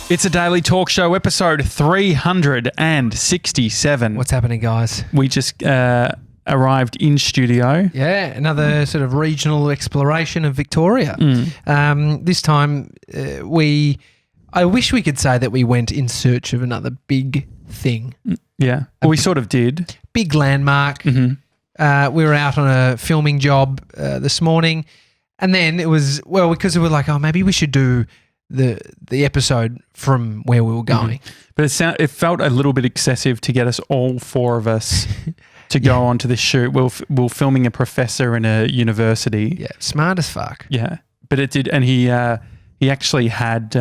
It's a daily talk show, episode 367. What's happening, guys? We just arrived in studio. Yeah, another sort of regional exploration of Victoria. This time, I wish we could say that we went in search of another big thing. Yeah, well, we sort of did. Big landmark. We were out on a filming job this morning, and then it was, well, because we were like, oh, maybe we should do the episode from where we were going. But it felt a little bit excessive to get us all four of us to go onto this shoot. We're filming a professor in a university. Yeah, smart as fuck. Yeah, but it did, and he actually had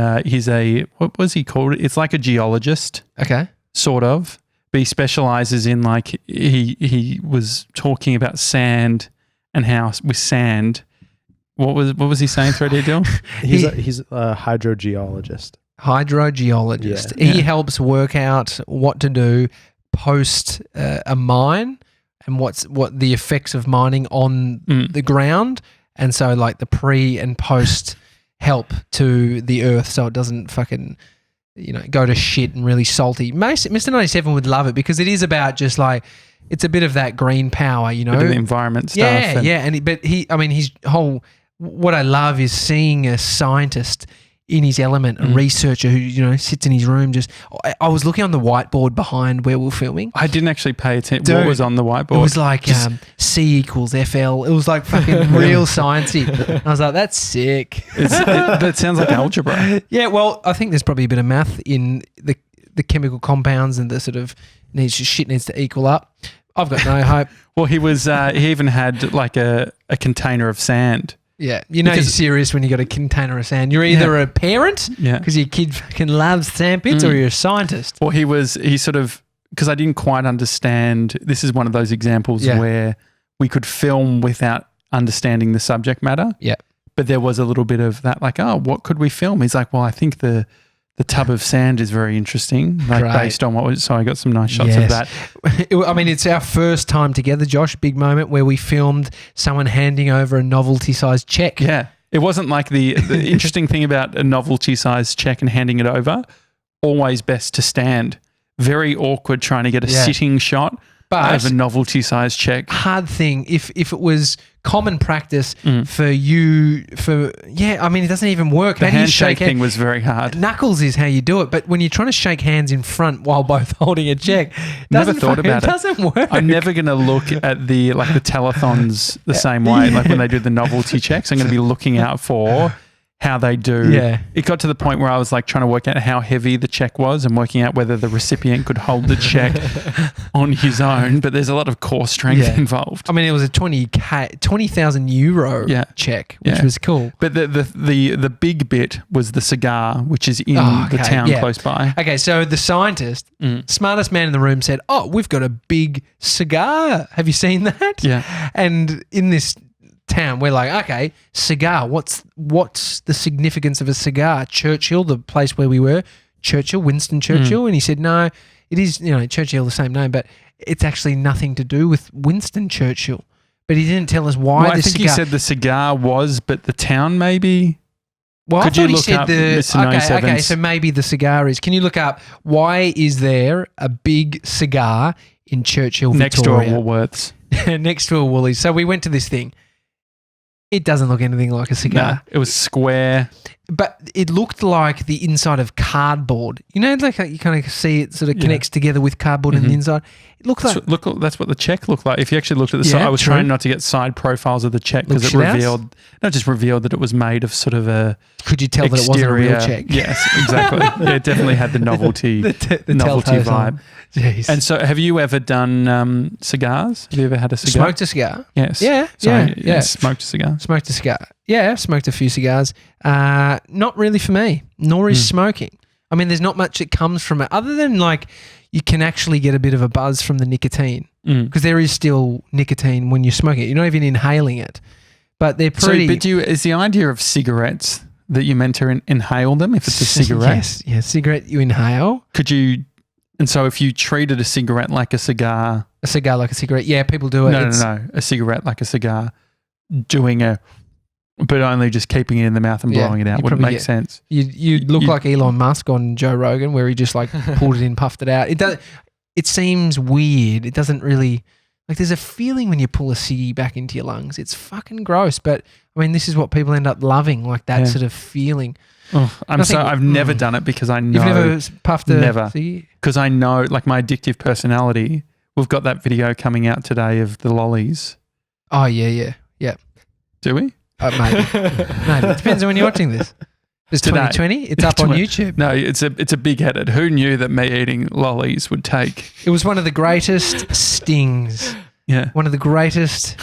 what was he called? It's like a geologist. Okay. Sort of. But he specializes in, like, he was talking about sand and how with sand. What was he saying, Thready Dill? He's a hydrogeologist. Hydrogeologist. Yeah. He helps work out what to do post a mine and what the effects of mining on the ground, and so like the pre and post help to the earth so it doesn't fucking go to shit and really salty. Mr. 97 would love it because it is about just like, it's a bit of that green power, Bit of the environment stuff. Yeah, his whole, what I love is seeing a scientist in his element, a researcher who, sits in his room I was looking on the whiteboard behind where we were filming. I didn't actually pay attention. Dude, what was on the whiteboard? It was like C equals FL. It was like fucking real sciencey. I was like, that's sick. That sounds like algebra. Yeah, well, I think there's probably a bit of math in the chemical compounds and the sort of shit needs to equal up. I've got no hope. Well, he even had like a container of sand. Yeah, you're serious when you got a container of sand. You're either a parent, because your kid fucking loves sandpits, or you're a scientist. Well, because I didn't quite understand. This is one of those examples where we could film without understanding the subject matter. Yeah. But there was a little bit of that, like, oh, what could we film? He's like, well, I think the tub of sand is very interesting, based on so I got some nice shots of that. It's our first time together, Josh, big moment where we filmed someone handing over a novelty-sized check. Yeah. It wasn't like the interesting thing about a novelty-sized check and handing it over, always best to stand. Very awkward trying to get a sitting shot of a novelty-sized check. Hard thing if it was common practice for you it doesn't even work. The handshake thing was very hard. Knuckles is how you do it, but when you're trying to shake hands in front while both holding a check, never thought about it. It doesn't work. I'm never going to look at the telethons the same way. Like when they do the novelty checks, I'm going to be looking out for how they do. Yeah. It got to the point where I was like trying to work out how heavy the check was and working out whether the recipient could hold the check on his own, but there's a lot of core strength involved. It was a 20,000 euro check, which was cool. But the big bit was the cigar, which is in the town close by. Okay, so the scientist, smartest man in the room, said, "Oh, we've got a big cigar. Have you seen that?" Yeah. And in this town, we're like, okay, cigar. What's the significance of a cigar? Churchill, the place where we were, Winston Churchill, and he said, no, it is, Churchill, the same name, but it's actually nothing to do with Winston Churchill. But he didn't tell us why. I think he said the cigar was, but the town maybe. Well, Could I thought you he look said up the Mr. 97's? Okay, so maybe the cigar is. Can you look up why is there a big cigar in Churchill, next door Victoria? Woolworths. Next to a Woolies. So we went to this thing. It doesn't look anything like a cigar. No, it was square. But it looked like the inside of cardboard. Like you kind of see it sort of connects together with cardboard on the inside. It looks like... That's what the check looked like. If you actually looked at the side, I was trying not to get side profiles of the check because it revealed that it was made of sort of a... Could you tell that it wasn't a real check? Yes, exactly. It definitely had the novelty novelty vibe. Jeez. And so have you ever done cigars? Have you ever had a cigar? Smoked a cigar? Yes. Yeah. Smoked a cigar. Smoked a cigar. Yeah, I've smoked a few cigars. Not really for me, nor is smoking. There's not much that comes from it other than like you can actually get a bit of a buzz from the nicotine because there is still nicotine when you smoke it. You're not even inhaling it, but they're pretty... is the idea of cigarettes that you're meant to inhale them if it's a cigarette? Yes, cigarette you inhale. Could you... And so if you treated a cigarette like a cigar... A cigar like a cigarette, yeah, people do it. No. A cigarette like a cigar, doing a... But only just keeping it in the mouth and blowing it out wouldn't make sense. You look like Elon Musk on Joe Rogan, where he just like pulled it in, puffed it out. It seems weird. It doesn't really, like, there's a feeling when you pull a ciggy back into your lungs. It's fucking gross. But I mean, this is what people end up loving, like that sort of feeling. Oh, I've never done it because I know. You've never puffed a ciggy? Because I know, like, my addictive personality. We've got that video coming out today of the lollies. Oh, yeah. Do we? Maybe. It depends on when you're watching this. It's 2020. It's up on YouTube. No, it's a big headed. Who knew that me eating lollies would take? It was one of the greatest stings. Yeah. One of the greatest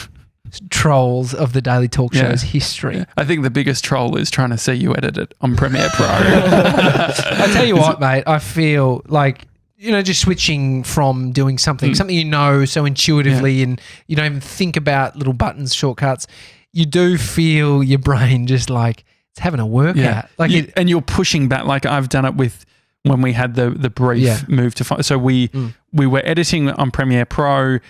trolls of the Daily Talk Show's history. Yeah. I think the biggest troll is trying to see you edit it on Premiere Pro. I tell you what, mate, I feel like, just switching from doing something you know so intuitively and you don't even think about little buttons, shortcuts. You do feel your brain just like it's having a workout. And you're pushing back. Like I've done it with when we had the brief move to. So we were editing on Premiere Pro.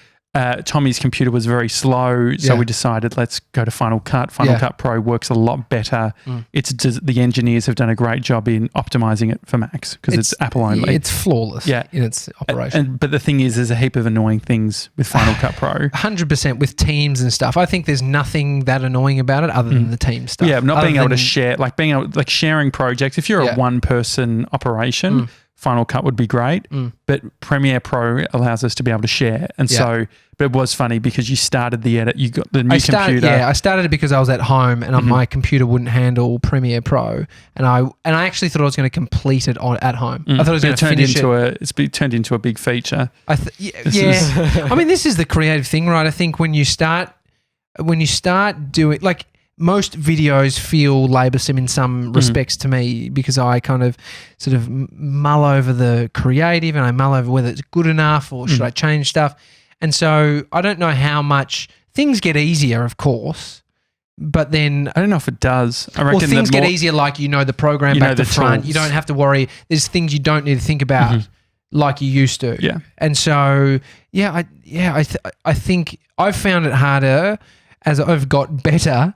Tommy's computer was very slow, so we decided let's go to Final Cut. Final Cut Pro works a lot better. The engineers have done a great job in optimizing it for Macs because it's Apple only. It's flawless in its operation. But the thing is, there's a heap of annoying things with Final Cut Pro. 100% with Teams and stuff. I think there's nothing that annoying about it other than the team stuff. Yeah, not being able to share, like sharing projects. If you're a one-person operation, Final Cut would be great, but Premiere Pro allows us to be able to share. And so, but it was funny because you started the edit, you got the new computer. Yeah, I started it because I was at home and my computer wouldn't handle Premiere Pro, and I actually thought I was going to complete it at home. I thought I was going to finish it. It's turned into a big feature. I mean, this is the creative thing, right? I think when you start doing, like, most videos feel laboursome in some respects to me because I kind of sort of mull over the creative and I mull over whether it's good enough or should I change stuff. And so I don't know how much things get easier, of course, but then I don't know if it does. I reckon things get easier, like the program back to front. You don't have to worry. There's things you don't need to think about like you used to. Yeah. And so I think I've found it harder as I've got better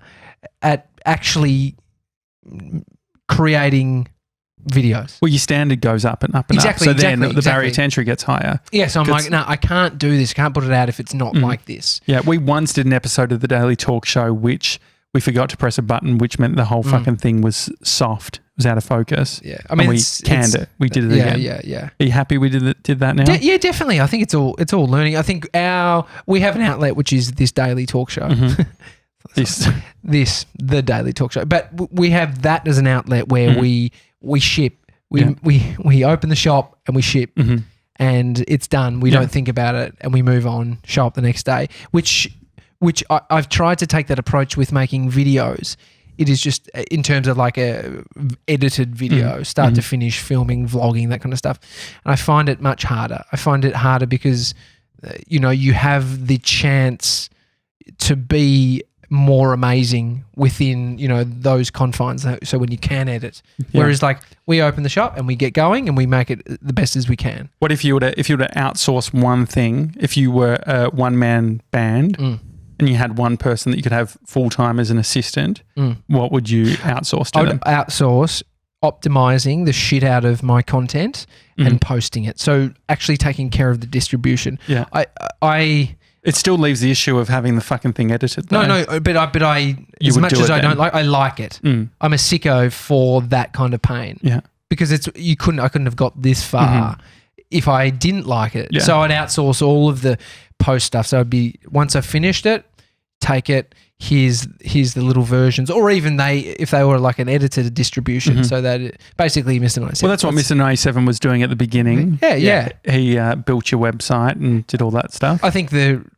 at actually creating videos. Well, your standard goes up and up and up. So then the barrier to entry gets higher. Yeah, so I'm like, no, I can't do this. I can't put it out if it's not like this. Yeah, we once did an episode of the Daily Talk Show which we forgot to press a button, which meant the whole fucking thing was soft. It was out of focus. Yeah. I mean, we canned it. We did it again. Yeah. Are you happy we did that now? Yeah, definitely. I think it's all learning. I think we have an outlet which is this Daily Talk Show. The Daily Talk Show. But we have that as an outlet where we ship. We open the shop and we ship and it's done. We don't think about it and we move on, show up the next day, which I've tried to take that approach with making videos. It is just in terms of like a edited video, start to finish, filming, vlogging, that kind of stuff. And I find it much harder. I find it harder because, you have the chance to be more amazing within those confines, so when you can edit, whereas like we open the shop and we get going and we make it the best as we can. What if you were to outsource one thing? If you were a one-man band and you had one person that you could have full-time as an assistant, what would you outsource to them? I would outsource optimizing the shit out of my content and posting it, so actually taking care of the distribution. It still leaves the issue of having the fucking thing edited, though. No, but I as much as I don't like, I like it. I'm a sicko for that kind of pain. Yeah. Because I couldn't have got this far if I didn't like it. Yeah. So I'd outsource all of the post stuff. So once I finished it, take it, here's the little versions, or even if they were like an edited distribution, so that basically Mr. 97. Well, that's what Mr. 97 was doing at the beginning. Yeah. He built your website and did all that stuff. I think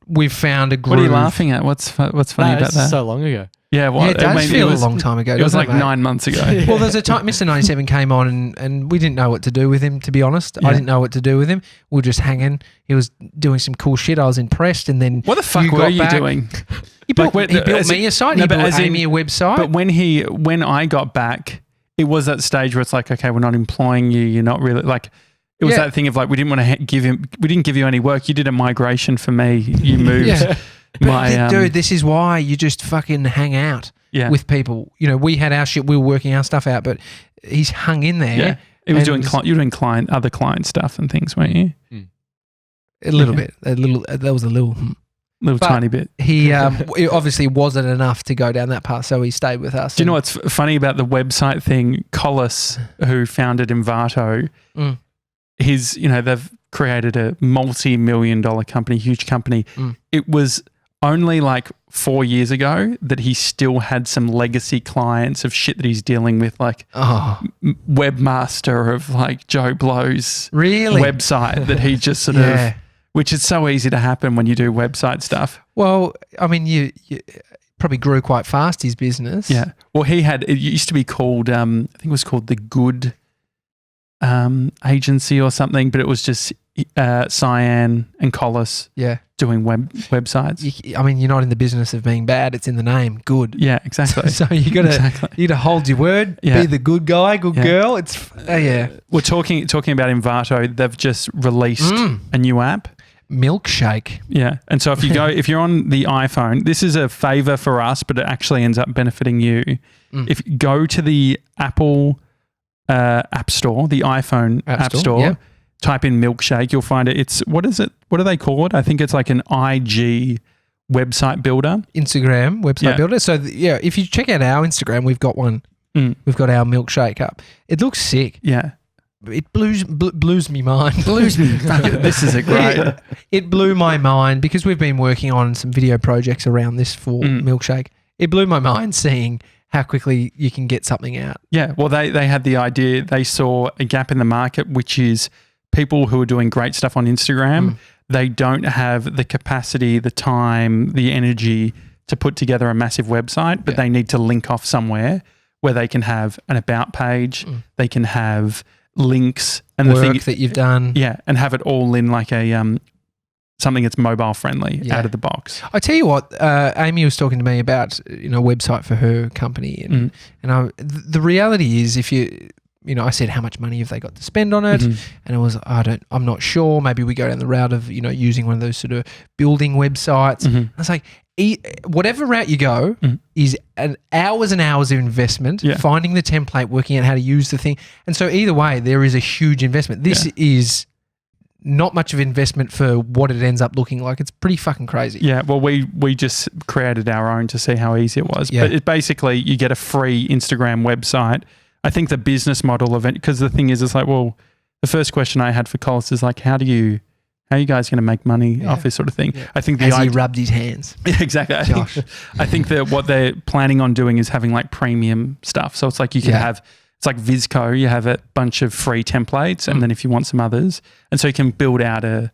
we've found a groove. What are you laughing at? What's funny about that? So long ago. Yeah, it does feel a long time ago. It was like 9 months ago. Well, there's a time Mr. 97 came on and we didn't know what to do with him, to be honest. I didn't know what to do with him. We were just hanging. He was doing some cool shit. I was impressed. And then what the fuck were you doing? He built me a site. He built Amy a website. But when I got back, it was that stage where it's like, okay, we're not employing you. You're not really like. It was that thing of like we didn't want to we didn't give you any work. You did a migration for me. You moved. Dude, this is why you just fucking hang out. with people. You know, we had our shit, we were working our stuff out, but he's hung in there. Yeah. He was doing you were doing other client stuff and things, weren't you? A little bit. That was a little tiny bit. He it obviously wasn't enough to go down that path, so he stayed with us. Do you know what's funny about the website thing? Collis, who founded Envato, they've created a multi-million-dollar company, huge company. It was only like 4 years ago that he still had some legacy clients of shit that he's dealing with, like webmaster of like Joe Blow's website that he just sort of, which is so easy to happen when you do website stuff. Well, I mean, you probably grew quite fast, his business. Yeah. Well, it used to be called, I think it was called The Good Agency or something, but it was just Cyan and Collis doing websites. I mean, you're not in the business of being bad, it's in the name, good. Yeah, exactly. So you got to hold your word, be the good guy, good girl. It's We're talking about Envato. They've just released a new app. Milkshake. Yeah. And so if you're on the iPhone, this is a favor for us, but it actually ends up benefiting you. If you go to the Apple App Store, the iPhone App Store, type in Milkshake, you'll find it. What do they call it? I think it's like an IG website builder. Instagram website builder. So if you check out our Instagram, we've got one. We've got our Milkshake up. It looks sick. Yeah. It blues me mind. Blues me. This is a great. It blew my mind because we've been working on some video projects around this for Milkshake. It blew my mind seeing how quickly you can get something out. Yeah. Well, they had the idea. They saw a gap in the market, which is people who are doing great stuff on Instagram. They don't have the capacity, the time, the energy to put together a massive website, but they need to link off somewhere where they can have an about page. They can have links and work the thing that you've done. Yeah, and have it all in like a something that's mobile friendly out of the box. I tell you what, Amy was talking to me about a website for her company, and the reality is if I said how much money have they got to spend on it, and it was I'm not sure. Maybe we go down the route of using one of those sort of building websites. I was like, whatever route you go is hours and hours of investment, finding the template, working out how to use the thing. And so either way, there is a huge investment. This is not much of investment for what it ends up looking like. It's pretty fucking crazy. Yeah, well, we just created our own to see how easy it was. Yeah. But it basically, you get a free Instagram website. I think the business model of it, because the thing is, it's like, well, the first question I had for Collis is like, how are you guys going to make money off this sort of thing? I think he rubbed his hands. Yeah, exactly. I think that what they're planning on doing is having like premium stuff. So it's like you can have, it's like Visco, you have a bunch of free templates and then if you want some others. And so you can build out your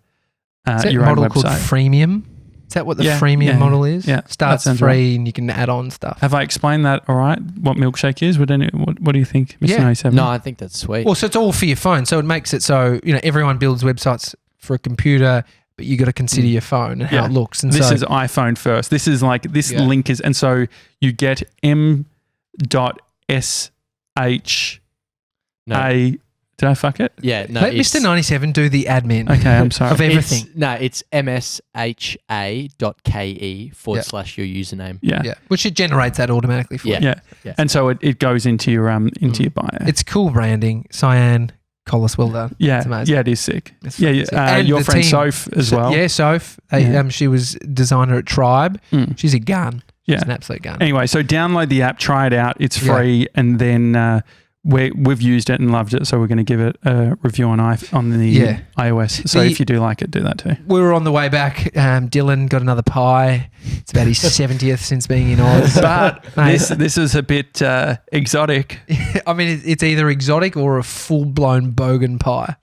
own website. Is that model called freemium? Is that what the freemium model is? Yeah. Starts free and you can add on stuff. Have I explained that all right, what Milkshake is? What do you think, Mr. 97? No, I think that's sweet. Well, so it's all for your phone. So it makes it so, everyone builds websites for a computer, but you got to consider your phone and how it looks. And this is iPhone first. This is like, this link is, and so you get m.sh. Did I fuck it? Yeah, no. Let Mr. 97 do the admin. Okay, I'm sorry. Of everything. It's msha.ke/your username. Yeah. Which it generates that automatically for you. Yeah. And so it goes into your your bio. It's cool branding. Cyan, Collis, well done. Yeah. It's amazing. Yeah, it is sick. It's and your friend Soph as well. Yeah, Soph. She was designer at Tribe. She's a gun. She's an absolute gun. Anyway, so download the app, try it out. It's free, and then we've used it and loved it, so we're going to give it a review on the iOS. So if you do like it, do that too. We were on the way back. Dylan got another pie. It's about his 70th since being in Oz. But this is a bit exotic. I mean, it's either exotic or a full-blown bogan pie.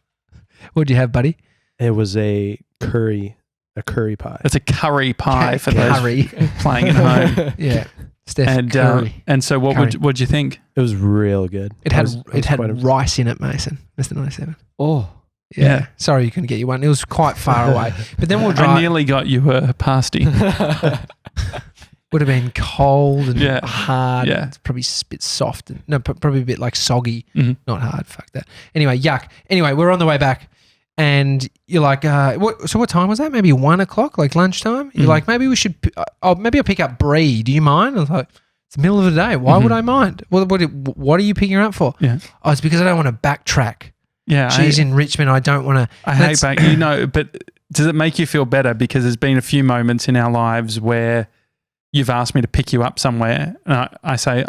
What'd you have, buddy? It was a curry pie. It's a curry pie for those playing at home. Yeah. Curry. And so what'd you think? It was real good. It had rice in it, Mason, Mr. 97. Oh. Yeah. Sorry you couldn't get you one. It was quite far away. But then we'll drive. I nearly got you a pasty. Would have been cold and hard. Yeah. It's probably a bit soft. Probably a bit like soggy. Not hard. Fuck that. Anyway, yuck. Anyway, we're on the way back. And you're like, what time was that? Maybe 1 o'clock, like lunchtime? You're like, maybe we should, maybe I'll pick up Brie. Do you mind? I was like, It's the middle of the day. Why would I mind? What are you picking her up for? Yeah. Oh, it's because I don't want to backtrack. Yeah. She's in Richmond. I don't want to. I hate but does it make you feel better? Because there's been a few moments in our lives where you've asked me to pick you up somewhere. And I say,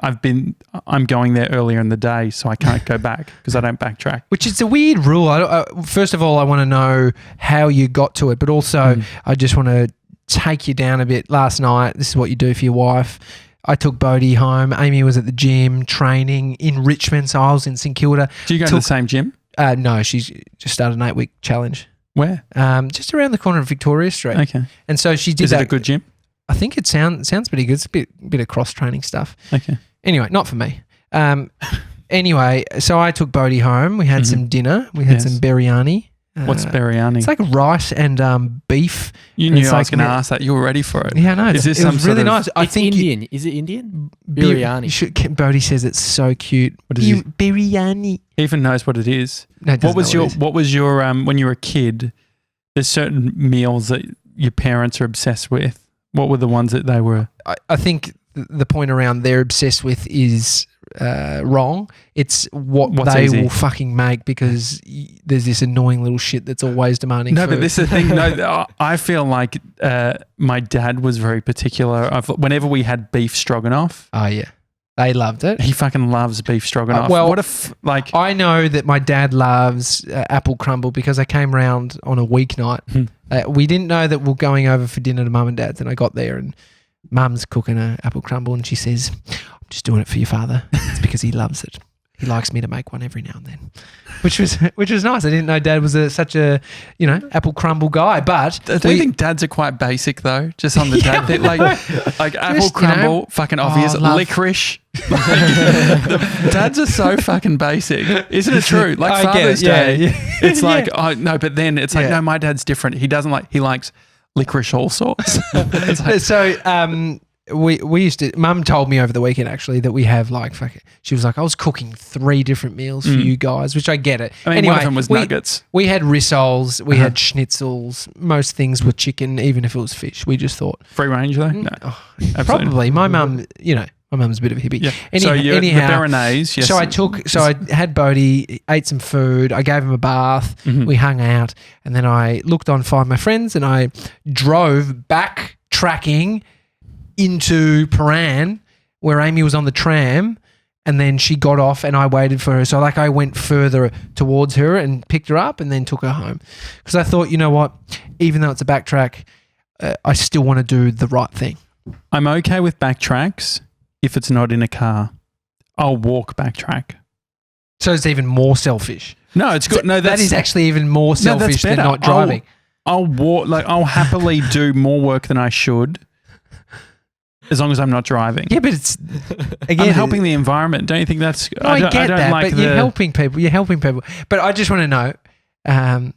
I'm going there earlier in the day, so I can't go back because I don't backtrack. Which is a weird rule. First of all, I want to know how you got to it, but also I just want to take you down a bit. Last night, this is what you do for your wife. I took Bodhi home. Amy was at the gym training in Richmond, so I was in St Kilda. Do you go to the same gym? No, she's just started an 8-week challenge. Where? Just around the corner of Victoria Street. Okay. And so she did Is that. it a good gym? I think it sounds pretty good. It's a bit of cross-training stuff. Okay. Anyway, not for me. Anyway, so I took Bodhi home. We had some dinner. We had some biryani. What's biryani? It's like rice and beef. You knew I was going to ask that. You were ready for it. Yeah, no. Is this it was really nice. I think Indian. Is it Indian? Biryani. Bodhi says it's so cute. What is it? Biryani. He even knows what it is. No, what was your when you were a kid? There's certain meals that your parents are obsessed with. What were the ones that they were? I think the point around they're obsessed with is wrong. It's what's they easy. Will fucking make because there's this annoying little shit that's always demanding food. But this is the thing. No, I feel like my dad was very particular. Whenever we had beef stroganoff. Oh, yeah. They loved it. He fucking loves beef stroganoff. Well, what if I know that my dad loves apple crumble because I came round on a weeknight. We didn't know that we're going over for dinner to mum and dad's, and I got there and mum's cooking an apple crumble and she says, I'm just doing it for your father. It's because he loves it. He likes me to make one every now and then, which was nice. I didn't know Dad was such a apple crumble guy. But I do think dads are quite basic though. Just on the dad thing, like apple crumble, fucking obvious. Licorice. Dads are so fucking basic, isn't it true? Like Father's Day, it's like oh no, but then it's like no, my dad's different. He doesn't like. He likes licorice all sorts. So we used to. Mum told me over the weekend actually that we have she was like, I was cooking 3 different meals for you guys, which I get it. I mean, anyway, one of them was nuggets. We had rissoles, we had schnitzels. Most things were chicken, even if it was fish. We just thought free range though. No, probably. My mum, my mum's a bit of a hippie. Yeah. Anyhow, the Béarnaise, yes. So I had Bodhi, ate some food, I gave him a bath, we hung out, and then I looked on Find My Friends and I drove backtracking into Paran where Amy was on the tram, and then she got off and I waited for her. So I went further towards her and picked her up and then took her home because I thought, you know what, even though it's a backtrack, I still want to do the right thing. I'm okay with backtracks if it's not in a car. I'll walk backtrack. So it's even more selfish. No, it's good. No, that is actually even more selfish than not driving. I'll walk. I'll happily do more work than I should. As long as I'm not driving. Yeah, but it's again I'm helping the environment. Don't you think that's? No, I get that, but you're helping people. You're helping people. But I just want to know. I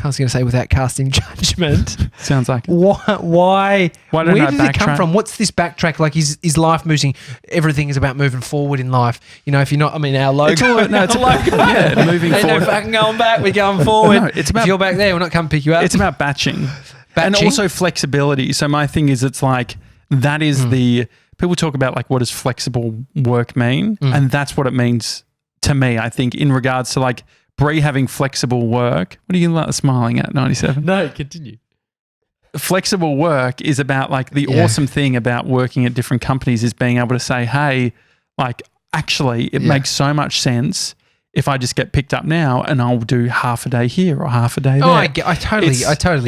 was going to say without casting judgment. Sounds like why? Where did it come from? What's this backtrack like? Is life moving? Everything is about moving forward in life. If you're not, our logo. It's logo. Yeah, moving forward. Ain't no fucking going back. We're going forward. No, it's about, if you're back there, we're not coming to pick you up. It's about batching. And also flexibility. So my thing is, it's like. That is people talk about what does flexible work mean? And that's what it means to me, I think, in regards to Bree having flexible work. What are you smiling at, 97? No, continue. Flexible work is about the awesome thing about working at different companies is being able to say, hey, actually it makes so much sense if I just get picked up now and I'll do half a day here or half a day there. Oh, I totally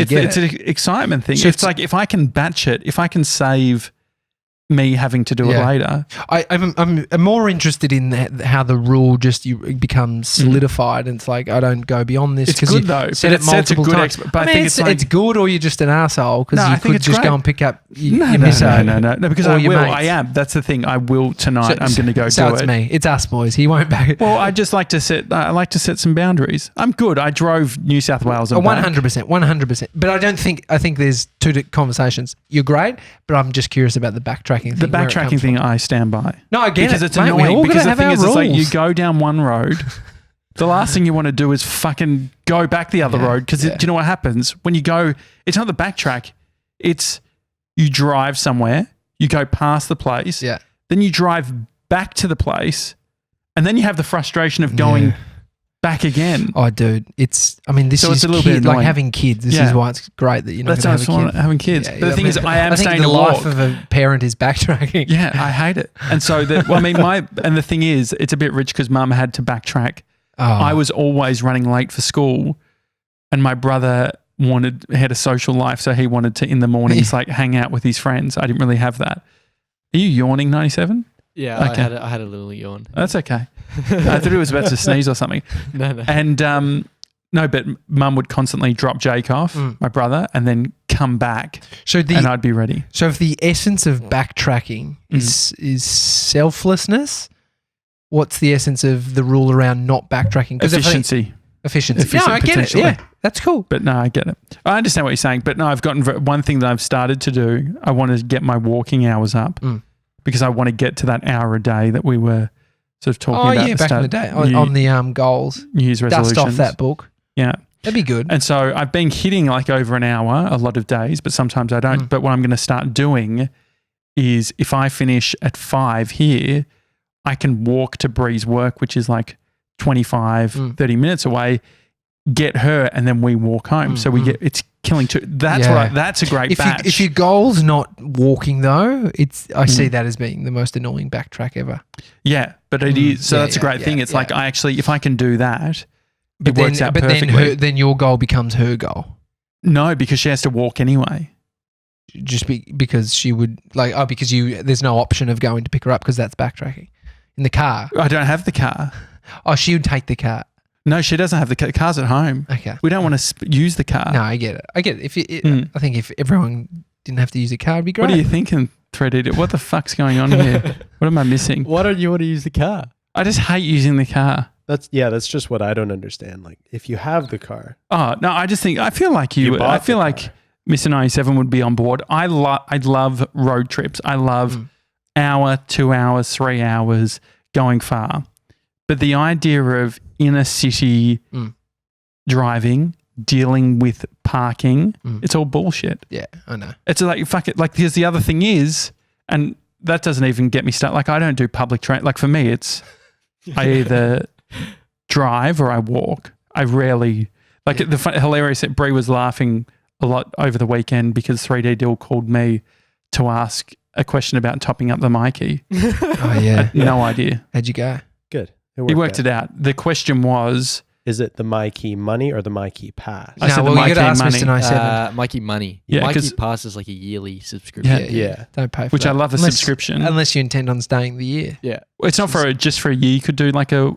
get it. It's an excitement thing. So it's if I can batch it, if I can save me having to do it later. I'm more interested in how the rule just becomes solidified and it's I don't go beyond this. It's good though. Said it multiple times. But I think it's good or you're just an asshole because you could just go and pick up your misso. No, because I will. I am. That's the thing. I will tonight. I'm going to go do it. So it's me. It's us boys. He won't back it. Well, I just like to set. I like to set some boundaries. I'm good. I drove New South Wales and 100%. But I think there's 2 conversations. You're great, but I'm just curious about the backtracking thing. The backtracking thing I stand by. No, I get it. Because it's annoying. Because the thing is, it's you go down one road, the last thing you want to do is fucking go back the other road because do you know what happens? When you go, it's not the backtrack, it's you drive somewhere, you go past the place, then you drive back to the place, and then you have the frustration of going back again. Oh, dude, this so is it's a little bit like annoying. having kids. This is why it's great that you're not going to have a kid. Having kids. Yeah, but the thing is, I am staying to walk. the life of a parent is backtracking. Yeah, I hate it. And so, and the thing is, it's a bit rich because Mum had to backtrack. Oh. I was always running late for school, and my brother had a social life, so he wanted to in the mornings like hang out with his friends. I didn't really have that. Are you yawning, 97? Yeah, okay. I had a little yawn. That's okay. I thought he was about to sneeze or something. No. And no, but Mum would constantly drop Jake off, my brother, and then come back. And I'd be ready. So if the essence of backtracking is selflessness, what's the essence of the rule around not backtracking? Efficiency. No, I get it. Yeah, that's cool. But no, I get it. I understand what you're saying. But no, I've gotten one thing that I've started to do. I want to get my walking hours up because I want to get to that hour a day that we were sort of talking about. Back in the day on the goals. New Year's resolutions. Dust off that book. Yeah. That'd be good. And so I've been hitting like over an hour a lot of days, but sometimes I don't. But what I'm going to start doing is if I finish at 5 here, I can walk to Bree's work, which is like 25, 30 minutes away, get her, and then we walk home. So it's killing two. That's a great batch. If your goal's not walking though, I see that as being the most annoying backtrack ever. Yeah, but it is. So that's a great thing. It's like if I can do that, it works out perfectly. But then your goal becomes her goal. No, because she has to walk anyway. Just because she would because there's no option of going to pick her up because that's backtracking. In the car. I don't have the car. Oh, she would take the car. No, she doesn't have the car. The car's at home. Okay. We don't want to use the car. No, I get it. I think if everyone didn't have to use a car, it'd be great. What are you thinking, Thread Idiot? What the fuck's going on here? What am I missing? Why don't you want to use the car? I just hate using the car. That's just what I don't understand. Like if you have the car. Oh, no, I feel like Mr. 97 would be on board. I love road trips. I love hour, 2 hours, 3 hours going far. But the idea of inner city driving, dealing with parking, it's all bullshit. Yeah, I know. It's like, fuck it. Like, because the other thing is, and that doesn't even get me started. Like, I don't do public transit. Like, for me, it's I either drive or I walk. I rarely, the hilarious that Bree was laughing a lot over the weekend because 3D Dill called me to ask a question about topping up the Mikey. Oh, yeah. I had no idea. How'd you go? Good. He worked it out. The question was... Is it the Mikey money or the Mikey pass? I said the Mikey you got to ask money. Mr. 97. Mikey money. Yeah, Mikey pass is like a yearly subscription. Yeah. Don't pay for Which that. I love the subscription. Unless you intend on staying the year. Yeah. It's not just for a year. You could do like a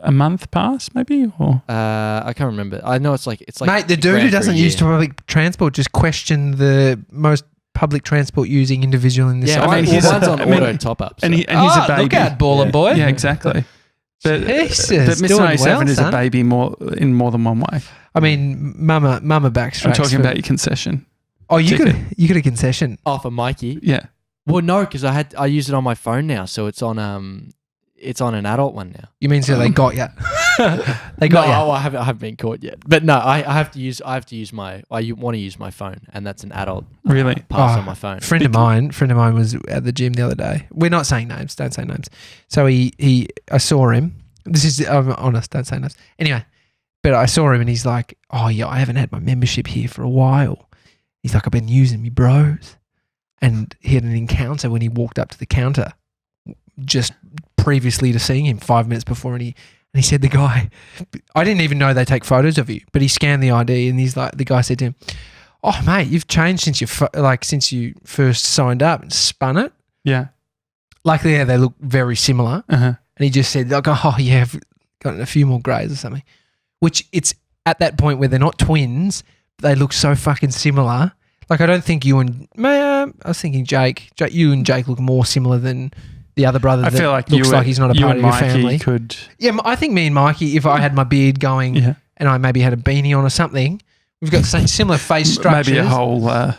month pass maybe? Or I can't remember. I know it's like Mate, the dude who doesn't use public transport just questioned the most public transport using individual in this. Yeah, mine's on auto top-up. So. And he's a baby. Look out, baller boy. Yeah, exactly. But Mr. 97 is a baby in more than one way. I mean, Mama backtracks. I'm talking about your concession. Oh, you got a concession. Oh, for Mikey? Yeah. Well, no, because I use it on my phone now, so it's on an adult one now. You mean so they got you? They got you. I haven't been caught yet. But no, I want to use my phone, and that's an adult pass on my phone. Friend of mine was at the gym the other day. We're not saying names. Don't say names. So I saw him. This is I'm honest. Don't say names. Anyway, but I saw him and he's like, "Oh yeah, I haven't had my membership here for a while." He's like, "I've been using me bros," and he had an encounter when he walked up to the counter, just previously to seeing him 5 minutes before, and he said, the guy, I didn't even know they take photos of you, but he scanned the ID and he's like, the guy said to him, "Oh mate, you've changed since you first signed up and spun it." Yeah. Like they look very similar. Uh-huh. And he just said, like, "Oh yeah, I've gotten a few more grades or something," which it's at that point where they're not twins, but they look so fucking similar. Like I don't think I was thinking you and Jake look more similar than the other brother. I feel like looks like he's not a part of your family. Could. Yeah, I think me and Mikey, if I had my beard going and I maybe had a beanie on or something, we've got the same similar face structures. Maybe a whole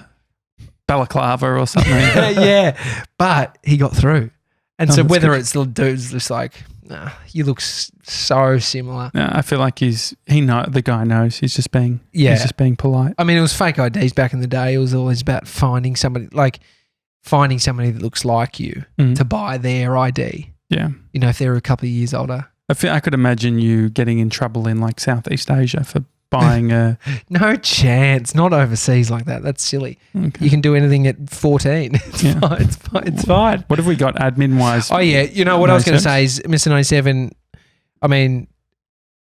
balaclava or something. Yeah, but he got through. And so whether it's the dude's just like, nah, you look so similar. No, I feel like the guy knows. He's just being polite. I mean, it was fake IDs back in the day. It was always about finding somebody. Like finding somebody that looks like you to buy their ID. Yeah. You know, if they're a couple of years older. I could imagine you getting in trouble in like Southeast Asia for buying a... No chance. Not overseas like that. That's silly. Okay. You can do anything at 14. It's fine. What have we got admin-wise? Oh, yeah. You know, what I was going to say is Mr. 97, I mean,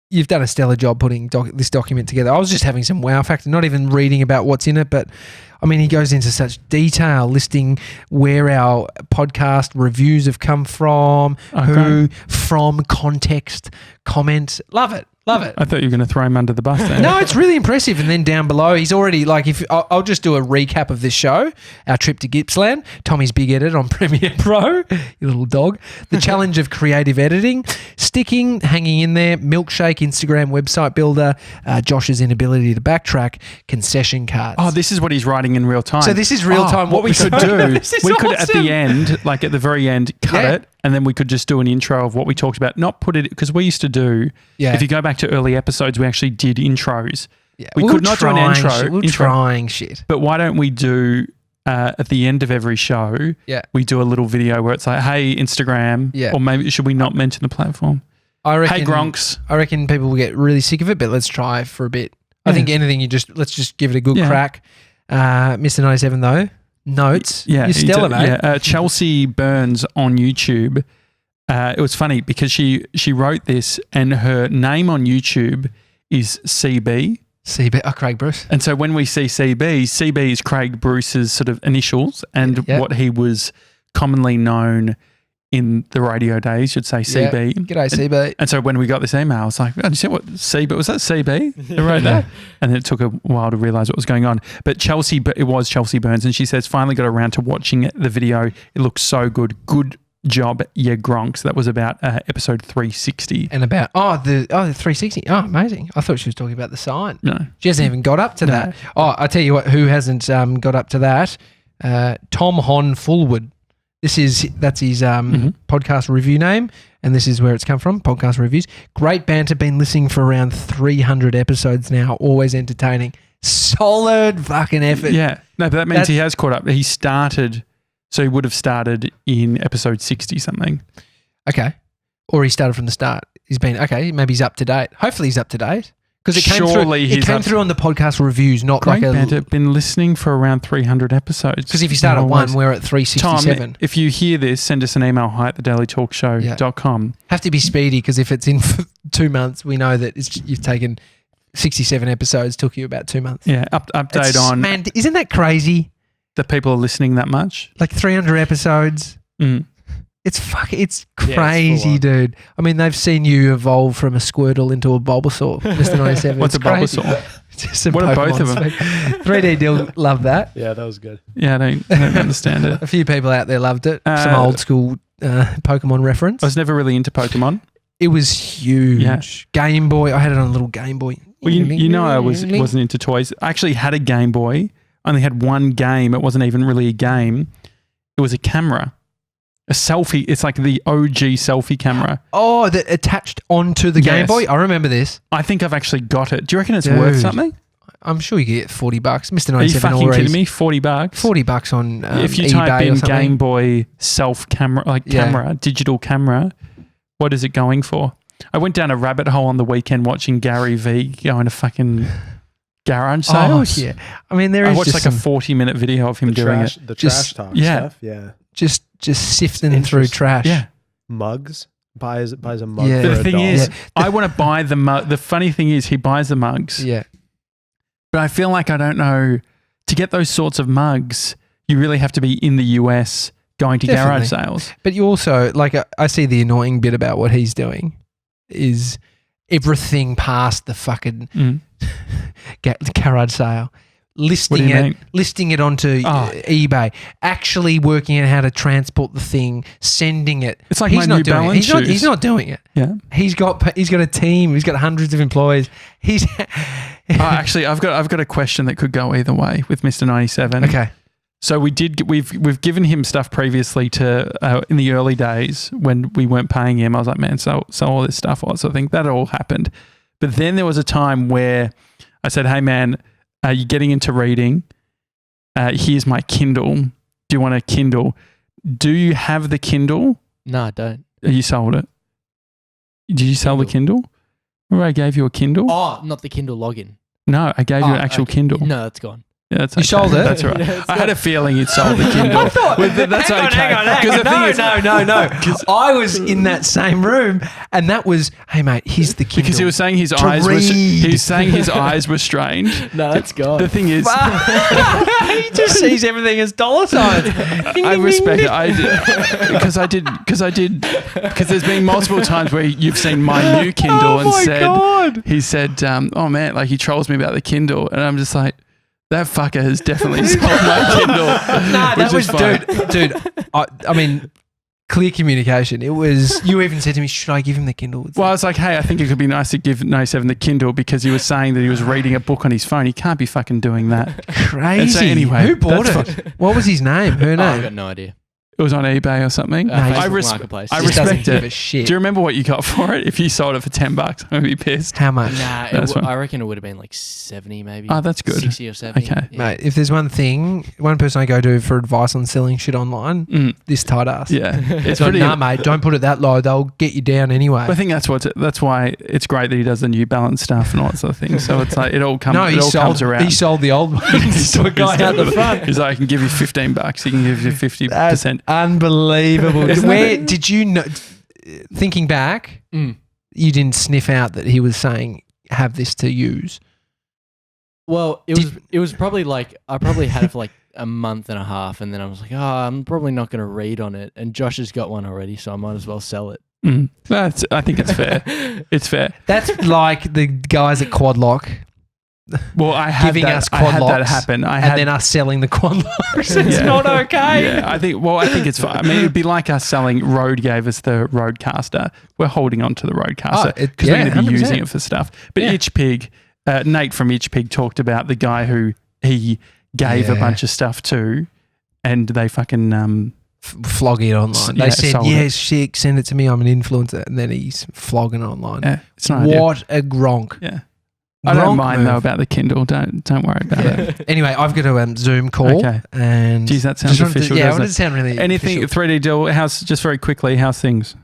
you've done a stellar job putting this document together. I was just having some wow factor, not even reading about what's in it, but I mean, he goes into such detail listing where our podcast reviews have come from, who, from, context, comment. Love it. Love it. I thought you were going to throw him under the bus there. No, it's really impressive. And then down below, he's already like, I'll just do a recap of this show, our trip to Gippsland, Tommy's big edit on Premiere Pro, you little dog, the challenge of creative editing, sticking, hanging in there, milkshake, Instagram website builder, Josh's inability to backtrack, concession cards. Oh, this is what he's writing in real time. So this is real time. What we could do, we could at awesome. the end, like at the very end, cut it, and then we could just do an intro of what we talked about. Not put it, because we used to do, if you go back to early episodes, we actually did intros. Yeah. We could not do an intro. We're trying shit. But why don't we do, at the end of every show, we do a little video where it's like, hey, Instagram, or maybe should we not mention the platform? I reckon, hey, Gronks. I reckon people will get really sick of it, but let's try for a bit. I think anything, let's just give it a good crack. Mr. 97 though, notes. Yeah. You're stellar, mate. Yeah. Chelsea Burns on YouTube. It was funny because she wrote this and her name on YouTube is CB. Craig Bruce. And so when we see CB is Craig Bruce's sort of initials and what he was commonly known in the radio days, you'd say CB. G'day, CB. And so when we got this email, I was like, did you see what CB, was that CB? They wrote that? And then it took a while to realise what was going on. But it was Chelsea Burns, and she says, finally got around to watching the video. It looks so good. Good job, yeah, Gronks. That was about episode 360. And about, the 360. Oh, amazing. I thought she was talking about the sign. No. She hasn't even got up to that. Oh, I tell you what, who hasn't got up to that? Tom Hon Fullwood. That's his podcast review name, and this is where it's come from, podcast reviews. Great banter, been listening for around 300 episodes now, always entertaining. Solid fucking effort. Yeah. No, but that means he has caught up. He started, so he would have started in episode 60-something. Okay. Or he started from the start. He's been, maybe he's up to date. Hopefully he's up to date. Because it came through on the podcast reviews, not Great like banter, been listening for around 300 episodes. Because if you start at 1, we're at 367. Tom, if you hear this, send us an email, hi@thedailytalkshow.com. Have to be speedy because if it's in 2 months, we know that you've taken 67 episodes, took you about 2 months. Yeah, update on... Man, isn't that crazy? That people are listening that much? Like 300 episodes. It's crazy, dude. I mean, they've seen you evolve from a Squirtle into a Bulbasaur, Mr. 97. What's a Bulbasaur? What are both of them? 3D Dill loved that. Yeah, that was good. Yeah, I don't understand it. A few people out there loved it. Some old school Pokemon reference. I was never really into Pokemon. It was huge. Yeah. Game Boy. I had it on a little Game Boy. Well, you know I wasn't into toys. I actually had a Game Boy. I only had one game. It wasn't even really a game. It was a camera. A selfie. It's like the OG selfie camera. Oh, that attached onto the Game Boy? I remember this. I think I've actually got it. Do you reckon it's worth something? I'm sure you can get $40. Mr. 97 Are you fucking kidding me? $40? $40 on if you eBay type in or something. Game Boy self camera, digital camera, what is it going for? I went down a rabbit hole on the weekend watching Gary V going to fucking garage sales. Oh, yeah. I mean, I watched like a 40-minute video of him doing it. The trash talk stuff, yeah. Just sifting through trash. Yeah. Mugs. Buys a mug Yeah. for But the a thing dollar. is, I want to buy the mug. The funny thing is, he buys the mugs. Yeah. But I feel like I don't know, to get those sorts of mugs, you really have to be in the US going to garage sales. But you also, like, I see the annoying bit about what he's doing is everything past the fucking garage sale. Listing it onto eBay, actually working out how to transport the thing, sending it. It's like my New Balance shoes. He's not doing it. Yeah, he's got a team. He's got hundreds of employees. Actually, I've got a question that could go either way with Mr. 97. Okay. So we've given him stuff previously to in the early days when we weren't paying him. I was like, man, sell all this stuff. So I think that all happened. But then there was a time where I said, hey man, you're getting into reading. Here's my Kindle. do you want a Kindle? Do you have the Kindle? No, I don't. You sold it. Did you sell the Kindle? Remember I gave you a Kindle? Oh, not the Kindle login. No, I gave you an actual Kindle. No, that's gone. Yeah, that's You sold it? That's right. Yeah, I had a feeling you'd sold the Kindle. I thought, that's okay. Hang on. No. I was in that same room, and that was, hey mate, here's the Kindle. Because he was saying his eyes were strained. No, that's gone. The thing is, he just sees everything as dollar signs. I respect it. Because there's been multiple times where you've seen my new Kindle and said, he said, oh man, like he trolls me about the Kindle, and I'm just like, that fucker has definitely sold my Kindle. Nah, that was, dude. I mean, clear communication. It was, you even said to me, should I give him the Kindle? Well, I was like, hey, I think it could be nice to give 97 the Kindle because he was saying that he was reading a book on his phone. He can't be fucking doing that. Crazy. And so anyway, who bought it? What was his name? Her name? I've got no idea. It was on eBay or something. Marketplace. I Just doesn't respect give it. a shit. Do you remember what you got for it? If you sold it for $10, I'm going to be pissed. How much? Nah, I reckon it would have been like 70 maybe. Oh, that's good. 60 or 70. Okay. Yeah. Mate, if there's one person I go to for advice on selling shit online, this tight ass. Yeah. It's So, pretty. nah, mate, don't put it that low. They'll get you down anyway. I think that's why it's great that he does the New Balance stuff and all that sort of thing. So it's like it all comes around. He sold the old ones to a guy out the front. He's like, I can give you $15. He can give you 50%. Unbelievable. Did you know? Thinking back, you didn't sniff out that he was saying, "Have this to use." Well, it was probably like I probably had it for like a month and a half, and then I was like, I'm probably not going to read on it. And Josh has got one already, so I might as well sell it. I think it's fair. It's fair. That's like the guys at Quad Lock. Well, I had us quad locks that happen. and then us selling the quad locks. It's not okay. Yeah, I think it's fine. I mean, it'd be like us selling. Rode gave us the Rodecaster. We're holding on to the Rodecaster because we're going to be 100%. using it for stuff. But Itch Pig, Nate from Itch Pig talked about the guy who he gave a bunch of stuff to, and they fucking flogging it online. They said, sick, send it to me. I'm an influencer, and then he's flogging it online. Yeah, it's not what a gronk. Yeah. I don't mind though about the Kindle. Don't worry about it. Anyway, I've got a Zoom call. Okay. And geez, that sounds official. I doesn't wanted to sound really anything official. 3D deal. How's just very quickly? How's things?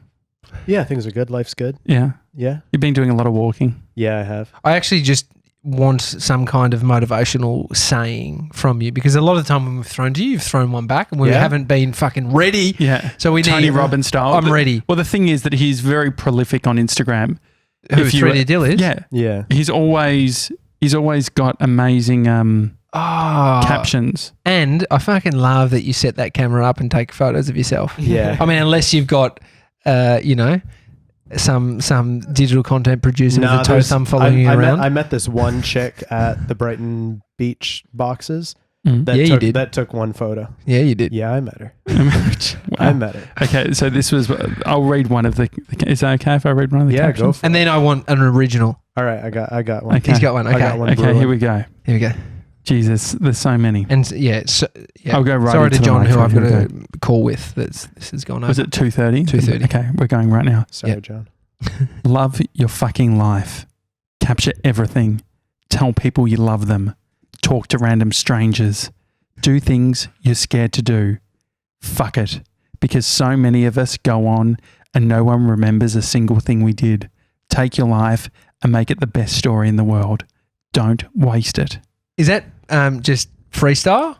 Yeah, things are good. Life's good. Yeah. Yeah. You've been doing a lot of walking. Yeah, I have. I actually just want some kind of motivational saying from you because a lot of the time when we've thrown to you, you've thrown one back and we haven't been fucking ready. Yeah. So we Tony Robbins style. I'm ready. Well, the thing is that he's very prolific on Instagram. Who 3D Deal is? Yeah. Yeah. He's always got amazing captions. And I fucking love that you set that camera up and take photos of yourself. Yeah. I mean, unless you've got, some digital content producer with a toe thumb following you around. I met this one chick at the Brighton Beach boxes. That took one photo. Yeah, you did. Yeah, I met her. Wow. I met her. Okay, so this was. I'll read one of the. Is that okay if I read one of the captions? Go for it. And then I want an original. All right, I got one. Okay. He's got one. Okay. I got one. Okay, here we go. Here we go. Jesus, there's so many. And I'll go right Sorry to into the John, who I've got microphone. a call with. This has gone over. Was it 2:30? 2:30. Okay, we're going right now. Sorry, John. Love your fucking life. Capture everything. Tell people you love them. Talk to random strangers. Do things you're scared to do. Fuck it. Because so many of us go on and no one remembers a single thing we did. Take your life and make it the best story in the world. Don't waste it. Is that just freestyle?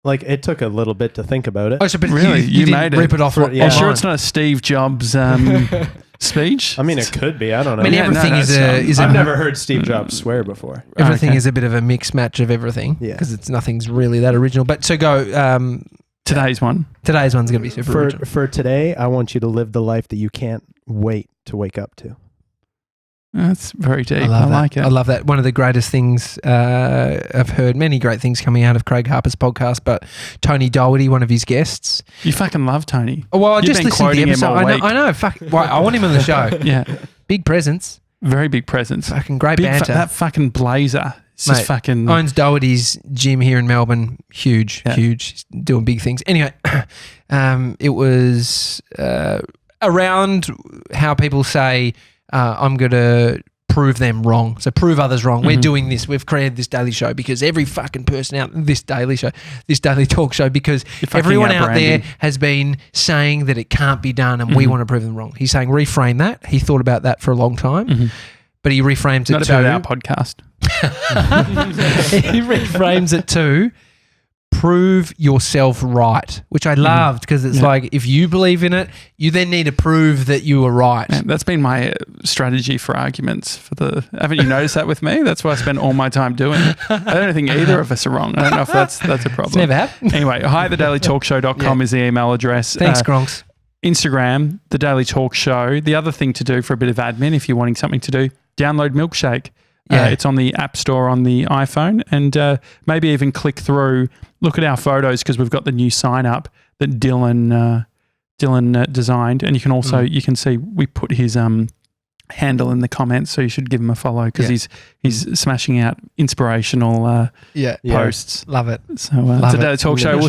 Like, it took a little bit to think about it. Oh, so but Really? you You didn't made it. rip it off. Yeah. I'm sure it's not a Steve Jobs speech. I mean, it could be. I don't know. I mean, Yeah, everything no, is I've never heard Steve Jobs swear before. everything Okay. is a bit of a mixed match of everything. Yeah. Because nothing's really that original. But so go. Today's one. Today's one's going to be super original. For today, I want you to live the life that you can't wait to wake up to. That's very deep. I like it. I love that. One of the greatest things I've heard, many great things coming out of Craig Harper's podcast, but Tony Doherty, one of his guests. You fucking love Tony. Oh, well, I You've just been listened to the quoting him episode. all week. I know. Fuck. Well, I want him on the show. Yeah. Big presence. Very big presence. Fucking great Big banter. that fucking blazer. It's just Mate, fucking. Owns Doherty's gym here in Melbourne. Huge. He's doing big things. Anyway, it was around how people say, I'm going to prove them wrong. So prove others wrong. We're doing this. We've created this daily show because every fucking person out this daily talk show, because everyone out there has been saying that it can't be done, and we want to prove them wrong. He's saying reframe that. He thought about that for a long time, but he reframes it Not about our podcast. He reframes it to prove yourself right, which I loved, because it's like, if you believe in it, you then need to prove that you were right. Man, that's been my strategy for arguments. Haven't you noticed that with me? That's what I spend all my time doing. I don't think either of us are wrong. I don't know if that's a problem. It's never happened. Anyway, hi@thedailytalkshow.com is the email address. Thanks, Gronks. Instagram, The Daily Talk Show. The other thing to do for a bit of admin, if you're wanting something to do, download Milkshake. It's on the App Store on the iPhone, and maybe even click through, look at our photos, because we've got the new sign up that Dylan designed, and you can also you can see we put his handle in the comments, so you should give him a follow, because he's smashing out inspirational posts. Love it. So it's a Daily Talk Show. We'll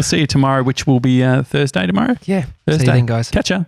see you tomorrow, which will be Thursday tomorrow. Yeah. Thursday. See you then, guys. Catch ya.